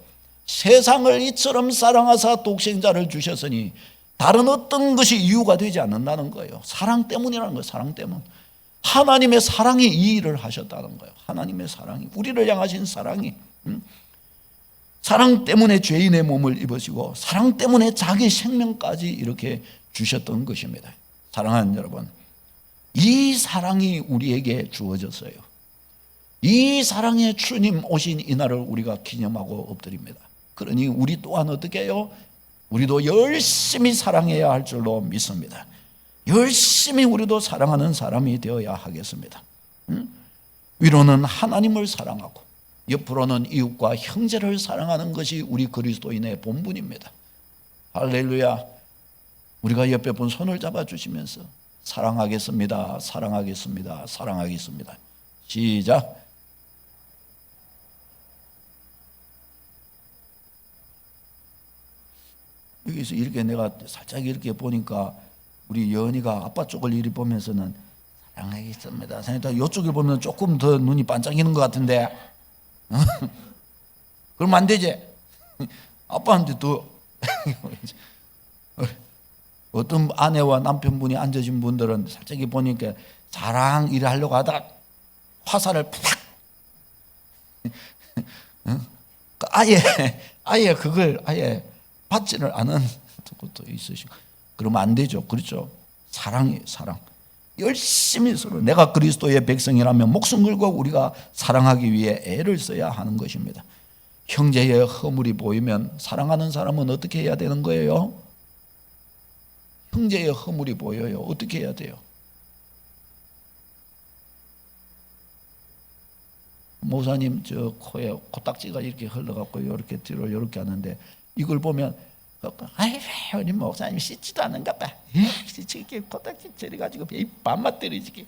세상을 이처럼 사랑하사 독생자를 주셨으니 다른 어떤 것이 이유가 되지 않는다는 거예요. 사랑 때문이라는 거예요. 사랑 때문. 하나님의 사랑이 이 일을 하셨다는 거예요. 하나님의 사랑이, 우리를 향하신 사랑이, 사랑 때문에 죄인의 몸을 입으시고 사랑 때문에 자기 생명까지 이렇게 주셨던 것입니다. 사랑하는 여러분, 이 사랑이 우리에게 주어졌어요. 이 사랑의 주님 오신 이날을 우리가 기념하고 엎드립니다. 그러니 우리 또한 어떻게 해요? 우리도 열심히 사랑해야 할 줄로 믿습니다. 열심히 우리도 사랑하는 사람이 되어야 하겠습니다. 위로는 하나님을 사랑하고 옆으로는 이웃과 형제를 사랑하는 것이 우리 그리스도인의 본분입니다. 할렐루야. 우리가 옆에 분 손을 잡아주시면서 사랑하겠습니다. 사랑하겠습니다. 사랑하겠습니다. 시작. 여기서 이렇게 내가 살짝 이렇게 보니까 우리 연희가 아빠 쪽을 이리 보면서는 사랑하겠습니다. 이쪽을 보면 조금 더 눈이 반짝이는 것 같은데 그러면 안 되지. 아빠한테 더 어떤 아내와 남편분이 앉으신 분들은 살짝 보니까 사랑 일을 하려고 하다가 화살을 팍 아예 그걸 아예 받지를 않은 것도 있으시고 그러면 안 되죠. 그렇죠? 사랑이에요. 사랑. 열심히 서로 내가 그리스도의 백성이라면 목숨 걸고 우리가 사랑하기 위해 애를 써야 하는 것입니다. 형제의 허물이 보이면 사랑하는 사람은 어떻게 해야 되는 거예요? 형제의 허물이 보여요. 어떻게 해야 돼요? 목사님 저 코에 코딱지가 이렇게 흘러갖고 이렇게 뒤로 이렇게 하는데 이걸 보면 아이 우리 목사님 씻지도 않는가 봐. 이렇게 코딱지 저래가지고 이 밤맛 때리지.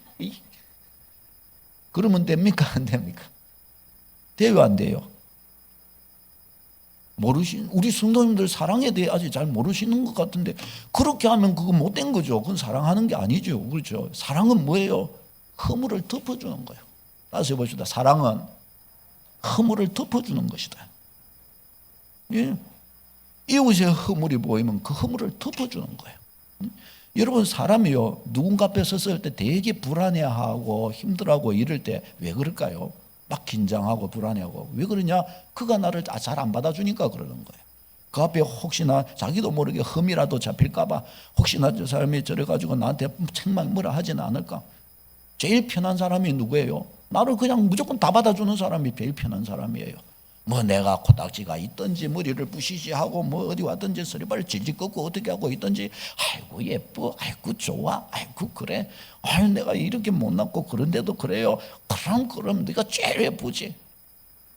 그러면 됩니까? 안 됩니까? 돼요? 안 돼요? 우리 성도님들 사랑에 대해 아직 잘 모르시는 것 같은데 그렇게 하면 그건 못된 거죠. 그건 사랑하는 게 아니죠. 그렇죠? 사랑은 뭐예요? 허물을 덮어주는 거예요. 다시 해봅시다. 사랑은 허물을 덮어주는 것이다. 예. 이웃의 허물이 보이면 그 허물을 덮어주는 거예요. 여러분 사람이요 누군가 앞에 섰을 때 되게 불안해하고 힘들어하고 이럴 때 왜 그럴까요? 막 긴장하고 불안해하고 왜 그러냐? 그가 나를 잘 안 받아주니까 그러는 거예요. 그 앞에 혹시나 자기도 모르게 흠이라도 잡힐까 봐 혹시나 저 사람이 저래가지고 나한테 책망 뭐라 하지는 않을까? 제일 편한 사람이 누구예요? 나를 그냥 무조건 다 받아주는 사람이 제일 편한 사람이에요. 뭐 내가 코딱지가 있든지 머리를 부시시하고 뭐 어디 왔든지 서리발을 질질 꺾고 어떻게 하고 있든지 아이고 예뻐 아이고 좋아 아이고 그래 아유 내가 이렇게 못났고 그런데도 그래요. 그럼 네가 제일 예쁘지.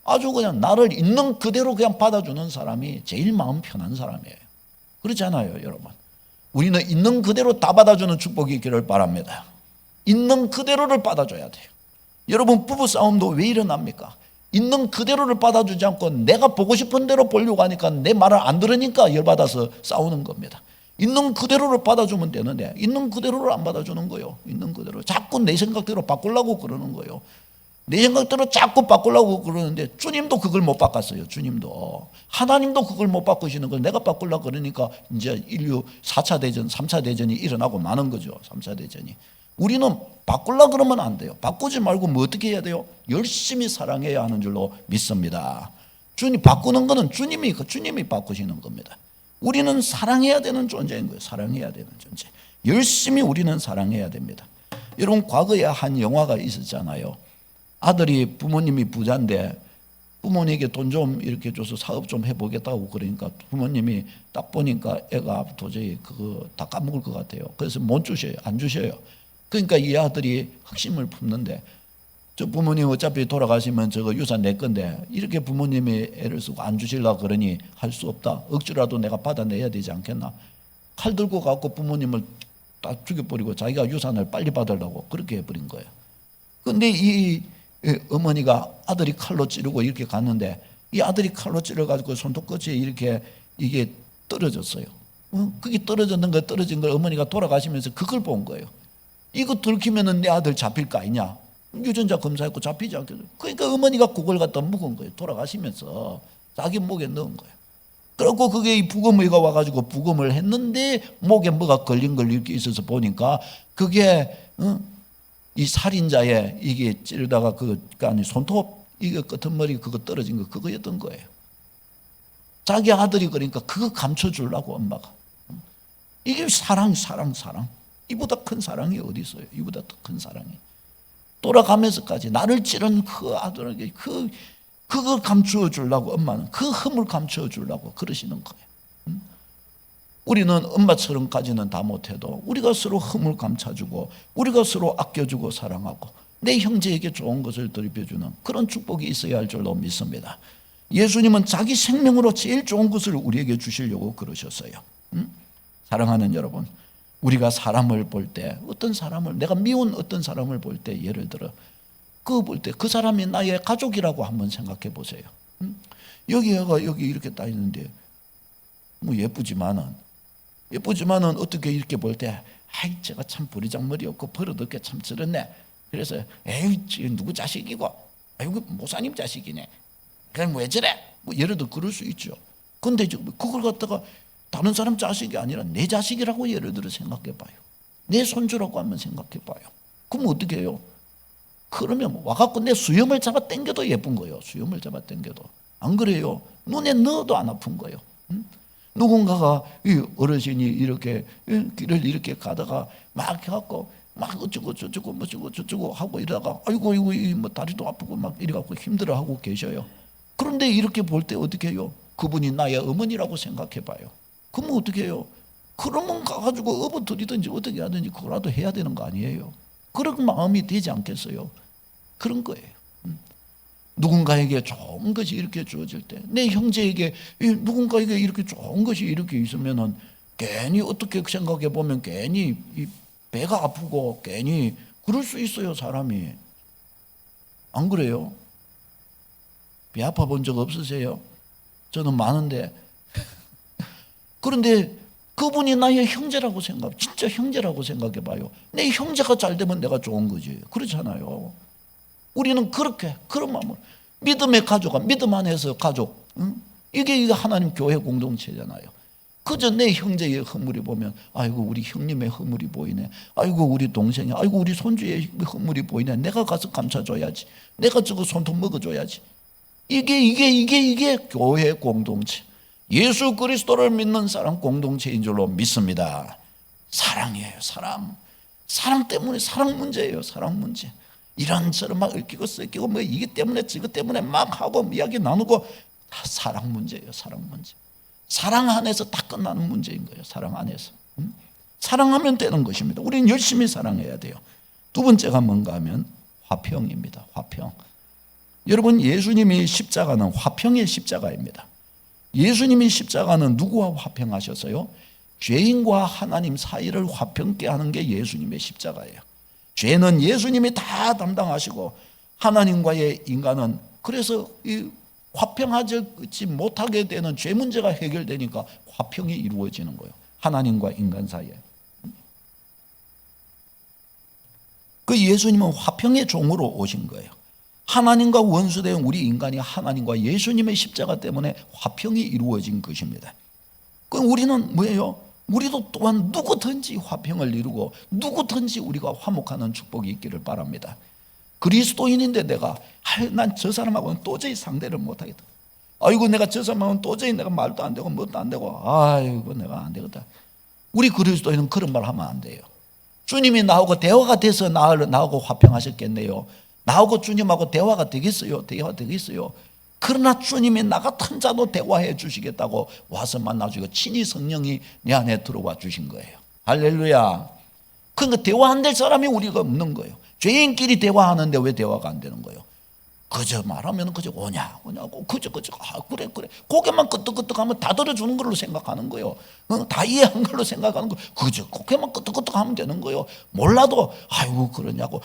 아주 그냥 나를 있는 그대로 그냥 받아주는 사람이 제일 마음 편한 사람이에요. 그렇잖아요 여러분. 우리는 있는 그대로 다 받아주는 축복이 있기를 바랍니다. 있는 그대로를 받아줘야 돼요. 여러분 부부싸움도 왜 일어납니까? 있는 그대로를 받아주지 않고 내가 보고 싶은 대로 보려고 하니까 내 말을 안 들으니까 열받아서 싸우는 겁니다. 있는 그대로를 받아주면 되는데 있는 그대로를 안 받아주는 거예요. 있는 그대로 자꾸 내 생각대로 바꾸려고 그러는 거예요. 내 생각대로 자꾸 바꾸려고 그러는데 주님도 그걸 못 바꿨어요. 주님도 하나님도 그걸 못 바꾸시는 걸 내가 바꾸려고 그러니까 이제 인류 4차 대전 3차 대전이 일어나고 마는 거죠. 3차 대전이. 우리는 바꾸려고 그러면 안 돼요. 바꾸지 말고 뭐 어떻게 해야 돼요? 열심히 사랑해야 하는 줄로 믿습니다. 주님 바꾸는 거는 주님이 바꾸시는 겁니다. 우리는 사랑해야 되는 존재인 거예요. 사랑해야 되는 존재. 열심히 우리는 사랑해야 됩니다. 여러분 과거에 한 영화가 있었잖아요. 아들이 부모님이 부자인데 부모님에게 돈 좀 이렇게 줘서 사업 좀 해보겠다고 그러니까 부모님이 딱 보니까 애가 도저히 그거 다 까먹을 것 같아요. 그래서 못 주셔요. 안 주셔요. 그러니까 이 아들이 확신을 품는데 저 부모님 어차피 돌아가시면 저거 유산 내 건데 이렇게 부모님이 애를 쓰고 안 주시려고 그러니 할 수 없다. 억지라도 내가 받아내야 되지 않겠나. 칼 들고 가고 부모님을 다 죽여버리고 자기가 유산을 빨리 받으려고 그렇게 해버린 거예요. 근데 이 어머니가 아들이 칼로 찌르고 이렇게 갔는데 이 아들이 칼로 찌르가지고 손톱끝이 이렇게 이게 떨어졌어요. 그게 떨어진 걸 어머니가 돌아가시면서 그걸 본 거예요. 이거 들키면은 내 아들 잡힐 거 아니냐. 유전자 검사했고 잡히지 않겠어요. 그러니까 어머니가 그걸 갖다 묵은 거예요. 돌아가시면서 자기 목에 넣은 거예요. 그리고 그게 이 부검의가 와가지고 부검을 했는데 목에 뭐가 걸린 걸 이렇게 있어서 보니까 그게 이 살인자의 이게 찌르다가 그니까 손톱 이게 끄트머리 그거 떨어진 거 그거였던 거예요. 자기 아들이 그러니까 그거 감춰주려고 엄마가. 이게 사랑. 이보다 큰 사랑이 어디 있어요? 이보다 더 큰 사랑이. 돌아가면서까지 나를 찌른 그 아들에게 그걸 감추어 주려고 엄마는 그 흠을 감추어 주려고 그러시는 거예요. 우리는 엄마처럼까지는 다 못해도 우리가 서로 흠을 감춰주고 우리가 서로 아껴주고 사랑하고 내 형제에게 좋은 것을 드립해주는 그런 축복이 있어야 할 줄로 믿습니다. 예수님은 자기 생명으로 제일 좋은 것을 우리에게 주시려고 그러셨어요. 사랑하는 여러분, 우리가 사람을 볼 때 어떤 사람을 내가 미운 어떤 사람을 볼 때 예를 들어 그거 볼 때 그 사람이 나의 가족이라고 한번 생각해 보세요. 여기가 여기 이렇게 딱 있는데 뭐 예쁘지만은 어떻게 이렇게 볼 때 아이 제가 참 버리장머리 없고 버릇없게 참 저렇네. 그래서 에이 누구 자식이고 아이고 목사님 자식이네. 그럼 왜 저래? 뭐 예를 들어 그럴 수 있죠. 근데 그걸 갖다가 다른 사람 자식이 아니라 내 자식이라고 예를 들어 생각해 봐요. 내 손주라고 한번 생각해 봐요. 그럼 어떻게 해요? 그러면 와갖고 내 수염을 잡아 당겨도 예쁜 거예요. 수염을 잡아 당겨도. 안 그래요? 눈에 넣어도 안 아픈 거예요. 누군가가 이 어르신이 이렇게 길을 이렇게 가다가 막 해갖고 막 어쩌고 저쩌고 뭐쩌고 저쩌고 하고 이러다가 아이고 뭐 다리도 아프고 막 이래갖고 힘들어하고 계셔요. 그런데 이렇게 볼 때 어떻게 해요? 그분이 나의 어머니라고 생각해 봐요. 그러면 어떻게 해요? 그러면 가가지고 업어드리든지 어떻게 하든지 그거라도 해야 되는 거 아니에요? 그런 마음이 되지 않겠어요? 그런 거예요. 누군가에게 좋은 것이 이렇게 주어질 때, 내 형제에게 누군가에게 이렇게 좋은 것이 이렇게 있으면은 괜히 어떻게 생각해 보면 괜히 이 배가 아프고 괜히 그럴 수 있어요, 사람이. 안 그래요? 배 아파 본 적 없으세요? 저는 많은데. 그런데 그분이 나의 형제라고 진짜 형제라고 생각해 봐요. 내 형제가 잘 되면 내가 좋은 거지. 그렇잖아요. 우리는 그런 마음으로 믿음의 가족, 믿음 안에서 가족. 이게 하나님 교회 공동체잖아요. 그저 내 형제의 허물이 보면 아이고 우리 형님의 허물이 보이네. 아이고 우리 동생이 아이고 우리 손주의 허물이 보이네. 내가 가서 감춰줘야지. 내가 저거 손톱 먹어줘야지. 이게 교회 공동체. 예수 그리스도를 믿는 사람 공동체인 줄로 믿습니다. 사랑이에요, 사랑. 사랑 때문에 사랑 문제예요, 사랑 문제. 이런저런 막 얽히고 섞이고 뭐 이게 때문에 저것 때문에 막 하고 이야기 나누고 다 사랑 문제예요, 사랑 문제. 사랑 안에서 다 끝나는 문제인 거예요, 사랑 안에서. 사랑하면 되는 것입니다. 우리는 열심히 사랑해야 돼요. 두 번째가 뭔가 하면 화평입니다, 화평. 여러분, 예수님이 십자가는 화평의 십자가입니다. 예수님이 십자가는 누구와 화평하셨어요? 죄인과 하나님 사이를 화평케 하는 게 예수님의 십자가예요. 죄는 예수님이 다 담당하시고 하나님과의 인간은 그래서 이 화평하지 못하게 되는 죄 문제가 해결되니까 화평이 이루어지는 거예요. 하나님과 인간 사이에. 그 예수님은 화평의 종으로 오신 거예요. 하나님과 원수된 우리 인간이 하나님과 예수님의 십자가 때문에 화평이 이루어진 것입니다. 그럼 우리는 뭐예요? 우리도 또한 누구든지 화평을 이루고 누구든지 우리가 화목하는 축복이 있기를 바랍니다. 그리스도인인데 내가 난 저 사람하고는 도저히 상대를 못하겠다. 아이고 내가 저 사람하고는 도저히 내가 말도 안 되고 뭣도 안 되고 아이고 내가 안 되겠다. 우리 그리스도인은 그런 말 하면 안 돼요. 주님이 나하고 대화가 돼서 나하고 화평하셨겠네요. 나하고 주님하고 대화가 되겠어요? 대화 되겠어요? 그러나 주님이 나 같은 자도 대화해 주시겠다고 와서 만나주고 친히 성령이 내 안에 들어와 주신 거예요. 할렐루야. 그러니까 대화 안 될 사람이 우리가 없는 거예요. 죄인끼리 대화하는데 왜 대화가 안 되는 거예요? 그저 말하면 그저 오냐고 그저 그래 고개만 끄덕끄덕하면 다 들어주는 걸로 생각하는 거예요. 다 이해한 걸로 생각하는 거. 그저 고개만 끄덕끄덕하면 되는 거예요. 몰라도 아이고 그러냐고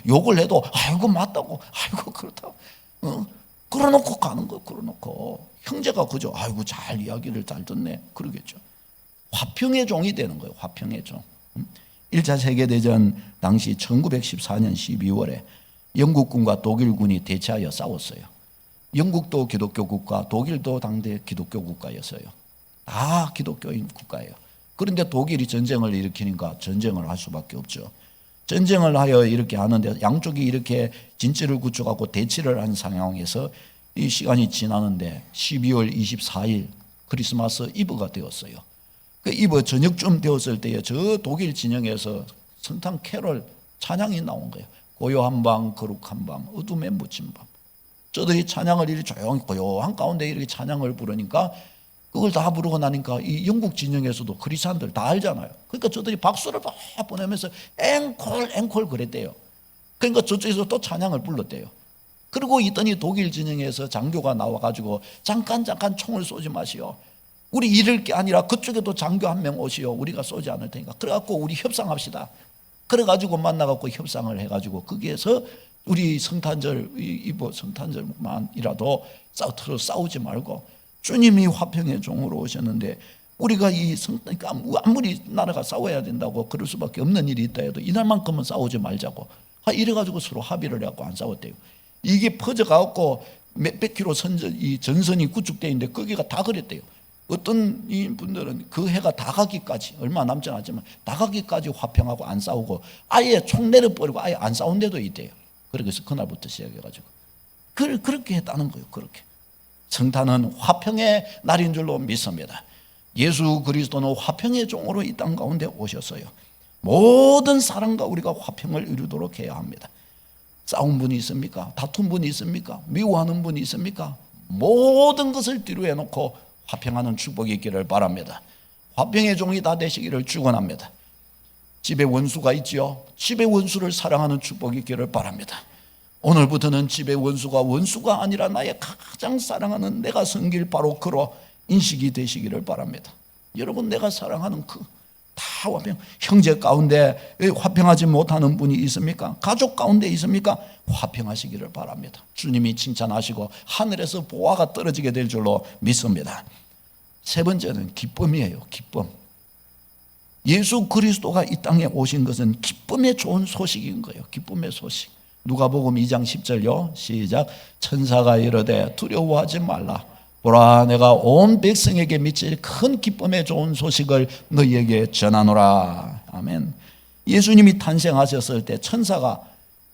욕을 해도 아이고 맞다고 아이고 그렇다고 그러놓고 가는 거예요. 그러놓고 형제가 그저 아이고 잘 이야기를 잘 듣네 그러겠죠. 화평의 종이 되는 거예요. 화평의 종. 1차 세계대전 당시 1914년 12월에 영국군과 독일군이 대치하여 싸웠어요. 영국도 기독교 국가, 독일도 당대 기독교 국가였어요. 다 기독교인 국가예요. 그런데 독일이 전쟁을 일으키니까 전쟁을 할 수밖에 없죠. 전쟁을 하여 이렇게 하는데 양쪽이 이렇게 진지를 구축하고 대치를 한 상황에서 이 시간이 지나는데 12월 24일 크리스마스 이브가 되었어요. 그 이브 저녁쯤 되었을 때에 저 독일 진영에서 성탄 캐롤 찬양이 나온 거예요. 고요한 밤 거룩한 밤 어둠에 묻힌 밤. 저들이 찬양을 이렇게 조용히 고요한 가운데 이렇게 찬양을 부르니까 그걸 다 부르고 나니까 이 영국 진영에서도 크리스찬들 다 알잖아요. 그러니까 저들이 박수를 막 보내면서 앵콜 그랬대요. 그러니까 저쪽에서 또 찬양을 불렀대요. 그리고 있더니 독일 진영에서 장교가 나와가지고 잠깐 총을 쏘지 마시오. 우리 잃을 게 아니라 그쪽에도 장교 한 명 오시오. 우리가 쏘지 않을 테니까. 그래갖고 우리 협상합시다. 그래가지고 만나갖고 협상을 해가지고 거기에서 우리 성탄절 성탄절만이라도 싸우지 말고 주님이 화평의 종으로 오셨는데 우리가 그러니까 아무리 나라가 싸워야 된다고 그럴 수밖에 없는 일이 있다 해도 이날만큼은 싸우지 말자고 이래가지고 서로 합의를 해갖고 안 싸웠대요. 이게 퍼져가갖고 몇백 킬로 전선이 구축되어 있는데 거기가 다 그랬대요. 어떤 이 분들은 그 해가 다 가기까지 얼마 남지 않았지만 다 가기까지 화평하고 안 싸우고 아예 총 내려버리고 아예 안 싸운 데도 있대요. 그래서 그날부터 시작해가지고 그렇게 했다는 거예요. 그렇게 성탄은 화평의 날인 줄로 믿습니다. 예수 그리스도는 화평의 종으로 이 땅 가운데 오셨어요. 모든 사람과 우리가 화평을 이루도록 해야 합니다. 싸운 분이 있습니까? 다툰 분이 있습니까? 미워하는 분이 있습니까? 모든 것을 뒤로 해놓고 화평하는 축복이 있기를 바랍니다. 화평의 종이 다 되시기를 축원합니다. 집에 원수가 있지요. 집에 원수를 사랑하는 축복이 있기를 바랍니다. 오늘부터는 집에 원수가 아니라 나의 가장 사랑하는 내가 섬길 바로 그로 인식이 되시기를 바랍니다. 여러분 내가 사랑하는 다 화평. 형제 가운데 화평하지 못하는 분이 있습니까? 가족 가운데 있습니까? 화평하시기를 바랍니다. 주님이 칭찬하시고 하늘에서 보화가 떨어지게 될 줄로 믿습니다. 세 번째는 기쁨이에요. 기쁨. 예수 그리스도가 이 땅에 오신 것은 기쁨의 좋은 소식인 거예요. 기쁨의 소식. 누가복음 2장 10절요. 시작. 천사가 이르되 두려워하지 말라. 보라 내가 온 백성에게 미칠 큰 기쁨의 좋은 소식을 너희에게 전하노라. 아멘. 예수님이 탄생하셨을 때 천사가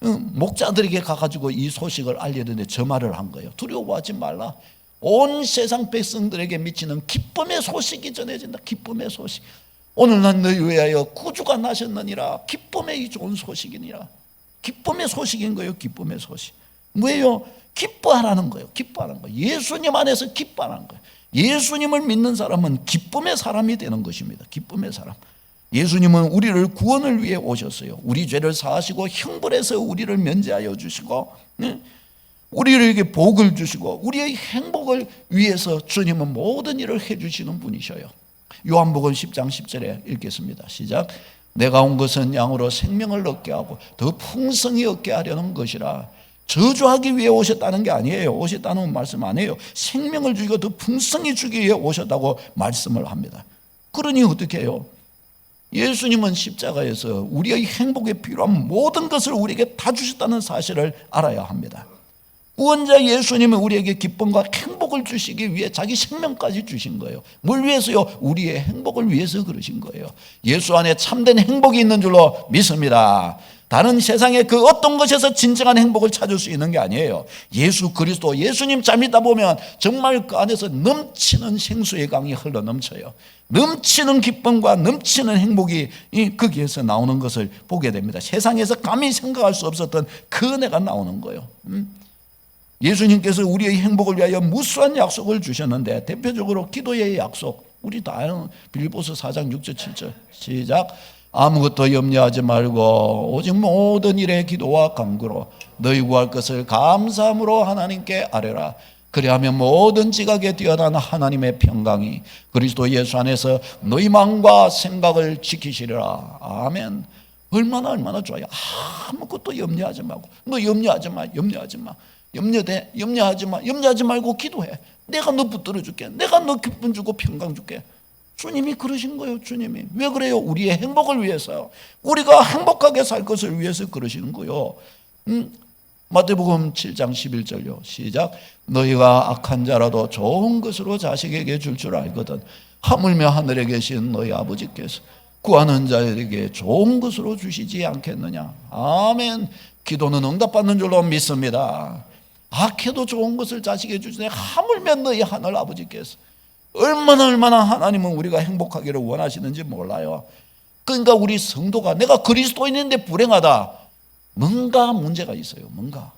목자들에게 가가지고 이 소식을 알려드는데 저 말을 한 거예요. 두려워하지 말라. 온 세상 백성들에게 미치는 기쁨의 소식이 전해진다. 기쁨의 소식. 오늘 난 너희 위하여 구주가 나셨느니라. 기쁨의 좋은 소식이니라. 기쁨의 소식인 거예요. 기쁨의 소식. 뭐예요? 기뻐하라는 거예요. 기뻐하는 거예요. 예수님 안에서 기뻐하는 거예요. 예수님을 믿는 사람은 기쁨의 사람이 되는 것입니다. 기쁨의 사람. 예수님은 우리를 구원을 위해 오셨어요. 우리 죄를 사하시고 형벌에서 우리를 면제하여 주시고 우리에게 복을 주시고 우리의 행복을 위해서 주님은 모든 일을 해주시는 분이셔요. 요한복음 10장 10절에 읽겠습니다. 시작. 내가 온 것은 양으로 생명을 얻게 하고 더 풍성히 얻게 하려는 것이라. 저주하기 위해 오셨다는 게 아니에요. 오셨다는 말씀 아니에요. 생명을 주기고 더 풍성히 주기 위해 오셨다고 말씀을 합니다. 그러니 어떻게 해요? 예수님은 십자가에서 우리의 행복에 필요한 모든 것을 우리에게 다 주셨다는 사실을 알아야 합니다. 구원자 예수님은 우리에게 기쁨과 행복을 주시기 위해 자기 생명까지 주신 거예요. 뭘 위해서요? 우리의 행복을 위해서 그러신 거예요. 예수 안에 참된 행복이 있는 줄로 믿습니다. 다른 세상의 그 어떤 것에서 진정한 행복을 찾을 수 있는 게 아니에요. 예수 그리스도, 예수님 잘 믿다 보면 정말 그 안에서 넘치는 생수의 강이 흘러 넘쳐요. 넘치는 기쁨과 넘치는 행복이 거기에서 나오는 것을 보게 됩니다. 세상에서 감히 생각할 수 없었던 그 은혜가 나오는 거예요. 예수님께서 우리의 행복을 위하여 무수한 약속을 주셨는데 대표적으로 기도의 약속, 우리 다 아는 빌립보서 4장 6절 7절 시작. 아무것도 염려하지 말고 오직 모든 일에 기도와 간구로 너희 구할 것을 감사함으로 하나님께 아뢰라. 그리하면 모든 지각에 뛰어난 하나님의 평강이 그리스도 예수 안에서 너희 마음과 생각을 지키시리라. 아멘. 얼마나 좋아요. 아무것도 염려하지 말고. 너 염려하지 마. 염려하지 말고 기도해. 내가 너 붙들어 줄게. 내가 너 기쁨 주고 평강 줄게. 주님이 그러신 거예요. 주님이. 왜 그래요? 우리의 행복을 위해서, 우리가 행복하게 살 것을 위해서 그러시는 거예요. 마태복음 7장 11절요. 시작. 너희가 악한 자라도 좋은 것으로 자식에게 줄 알거든 하물며 하늘에 계신 너희 아버지께서 구하는 자에게 좋은 것으로 주시지 않겠느냐. 아멘. 기도는 응답받는 줄로 믿습니다. 악해도 좋은 것을 자식에게 주시네. 하물며 너희 하늘 아버지께서. 얼마나 하나님은 우리가 행복하기를 원하시는지 몰라요. 그러니까 우리 성도가 내가 그리스도인인데 불행하다, 뭔가 문제가 있어요. 뭔가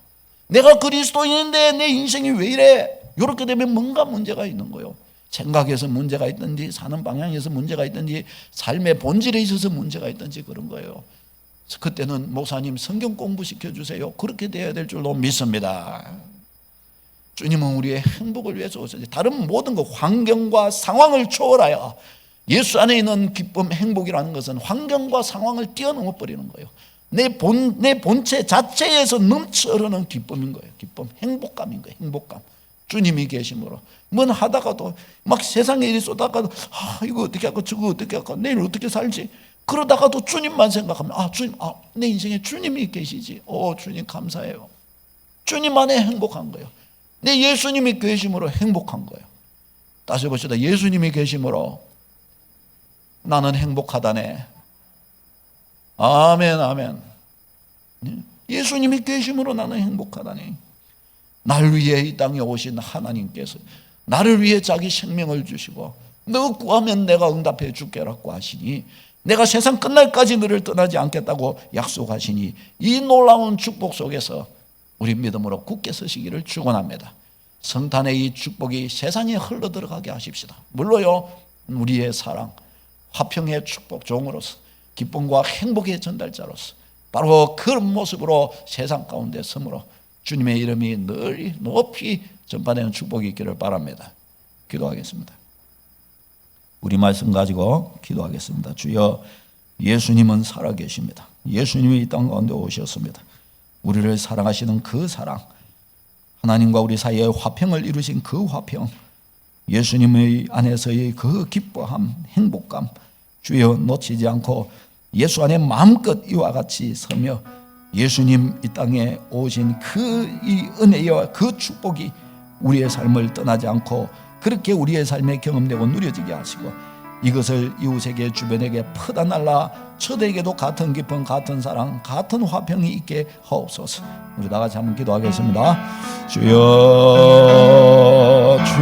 내가 그리스도인인데 내 인생이 왜 이래, 이렇게 되면 뭔가 문제가 있는 거예요. 생각에서 문제가 있든지, 사는 방향에서 문제가 있든지, 삶의 본질에 있어서 문제가 있든지 그런 거예요. 그때는 목사님 성경 공부 시켜주세요. 그렇게 돼야 될 줄로 믿습니다. 주님은 우리의 행복을 위해서 오셨지. 다른 모든 것, 환경과 상황을 초월하여 예수 안에 있는 기쁨, 행복이라는 것은 환경과 상황을 뛰어넘어 버리는 거예요. 내 본체 자체에서 넘쳐 흐르는 기쁨인 거예요. 기쁨, 행복감인 거예요. 행복감. 주님이 계심으로 뭔 하다가도 막 세상에 일이 쏟아가도 이거 어떻게 할까, 저거 어떻게 할까, 내일 어떻게 살지, 그러다가도 주님만 생각하면 주님, 내 인생에 주님이 계시지. 주님 감사해요. 주님 안에 행복한 거예요. 내 예수님이 계심으로 행복한 거예요. 다시 봅시다. 예수님이 계심으로 나는 행복하다네. 아멘. 예수님이 계심으로 나는 행복하다니. 날 위해 이 땅에 오신 하나님께서 나를 위해 자기 생명을 주시고 너 구하면 내가 응답해 줄게라고 하시니, 내가 세상 끝날까지 너를 떠나지 않겠다고 약속하시니, 이 놀라운 축복 속에서 우리 믿음으로 굳게 서시기를 축원합니다. 성탄의 이 축복이 세상에 흘러들어가게 하십시다. 물론요, 우리의 사랑, 화평의 축복 종으로서 기쁨과 행복의 전달자로서 바로 그런 모습으로 세상 가운데 섬으로 주님의 이름이 늘 높이 전파되는 축복이 있기를 바랍니다. 기도하겠습니다. 우리 말씀 가지고 기도하겠습니다. 주여, 예수님은 살아계십니다. 예수님이 이 땅 가운데 오셨습니다. 우리를 사랑하시는 그 사랑, 하나님과 우리 사이에 화평을 이루신 그 화평, 예수님의 안에서의 그 기뻐함, 행복감, 주여 놓치지 않고 예수 안에 마음껏 이와 같이 서며 예수님 이 땅에 오신 그 이 은혜와 그 축복이 우리의 삶을 떠나지 않고 그렇게 우리의 삶에 경험되고 누려지게 하시고, 이것을 이웃에게, 주변에게 퍼다날라 저들에게도 같은 기쁨, 같은 사랑, 같은 화평이 있게 하옵소서. 우리 다 같이 한번 기도하겠습니다. 주여